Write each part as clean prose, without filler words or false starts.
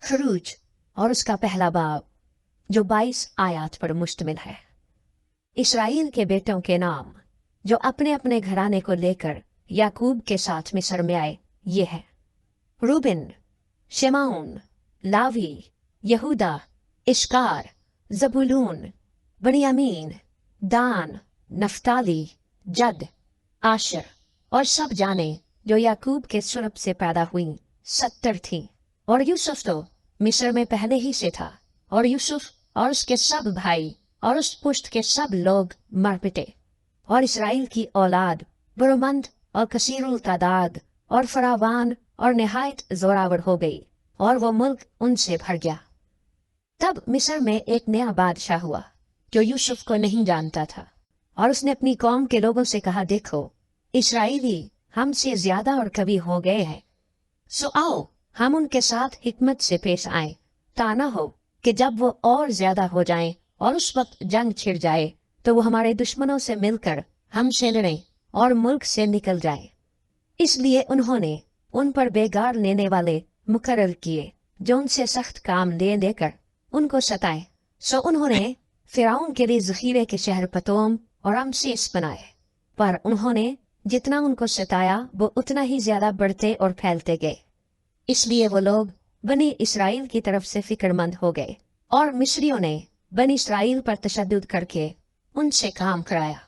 खरूज और उसका पहला बाब जो 22 आयत पर मुश्तमिल है। इसराइल के बेटों के नाम जो अपने अपने घराने को लेकर याकूब के साथ मिस्र में आए ये है: रूबिन, शिमोन, लावी, यहूदा, इश्कार, जबूलून, बनियामीन, दान, नफ्ताली, जद, आशर। और सब जाने जो याकूब के सुलब से पैदा हुई 70 थी। और यूसुफ तो मिस्र में पहले ही से था, और यूसुफ और उसके सब भाई और उस पुश्त के सब लोग मर पिटे। और इसराइल की औलाद बड़ोमंद और कसीरुल तादाद और फरावान और निहायत जोरावर हो गई, और वो मुल्क उनसे भर गया। तब मिस्र में एक नया बादशाह हुआ जो यूसुफ को नहीं जानता था, और उसने अपनी कौम के लोगों से कहा, देखो, इसराइली हमसे ज्यादा और कवि हो गए हैं, सो आओ हम उनके साथ हिकमत से पेश आए, ताना हो कि जब वो और ज्यादा हो जाएं और उस वक्त जंग छिड़ जाए तो वो हमारे दुश्मनों से मिलकर हमसे लड़ें और मुल्क से निकल जाए। इसलिए उन्होंने उन पर बेगार लेने वाले मुकर्रर किए जो उनसे सख्त काम ले लेकर उनको सताए। सो उन्होंने फिरौन के लिए जखीरे के शहर पतोम और रमसेस बनाए, पर उन्होंने जितना उनको सताया वो उतना ही ज्यादा बढ़ते और फैलते गए। इसलिए वो लोग बनी इसराइल की तरफ से फिक्रमंद हो गए, और मिस्रियों ने बनी इसराइल पर तशद्दुद करके उनसे काम कराया,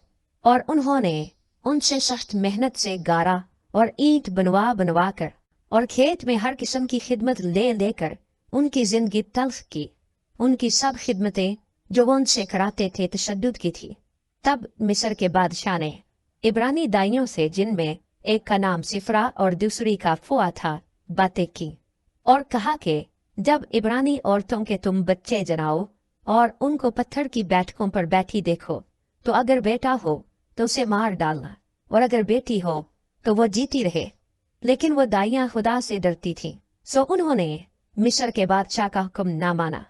और उन्होंने उनसे सख्त मेहनत से गारा और ईंट बनवा बनवा कर और खेत में हर किस्म की खिदमत ले लेकर उनकी जिंदगी तल्ख की। उनकी सब खिदमतें जो वो उनसे कराते थे तशद्दुद की थी। तब मिस्र के बादशाह ने इब्रानी दाइयों से, जिनमें एक का नाम सिफरा और दूसरी का फुआ था, बातें की और कहा कि जब इब्रानी औरतों के तुम बच्चे जनाओ और उनको पत्थर की बैठकों पर बैठी देखो, तो अगर बेटा हो तो उसे मार डालना, और अगर बेटी हो तो वो जीती रहे। लेकिन वो दाइयां खुदा से डरती थीं, सो उन्होंने मिस्र के बादशाह का हुक्म ना माना,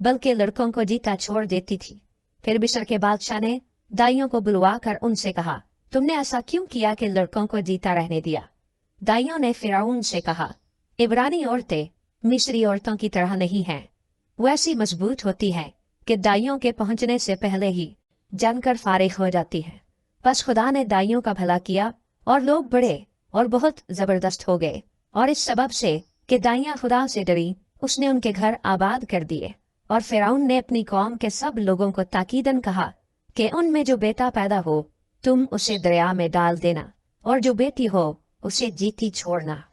बल्कि लड़कों को जीता छोड़ देती थी। फिर मिस्र के बादशाह ने दाइयों को बुलवा कर उनसे कहा, तुमने ऐसा क्यों किया कि लड़कों को जीता रहने दिया? दाइयों ने फिरौन से कहा, इब्रानी औरतें मिस्री औरतों की तरह नहीं हैं, वो ऐसी मजबूत होती हैं कि दाइयों के पहुंचने से पहले ही जानकर फारिग हो जाती है। बस खुदा ने दाइयों का भला किया और लोग बड़े और बहुत जबरदस्त हो गए, और इस सबब से कि दाइयां खुदा से डरी उसने उनके घर आबाद कर दिए। और फिरौन ने अपनी कौम के सब लोगों को ताकीदन कहा कि उनमें जो बेटा पैदा हो तुम उसे दरिया में डाल देना, और जो बेटी हो उसे जीती छोड़ना।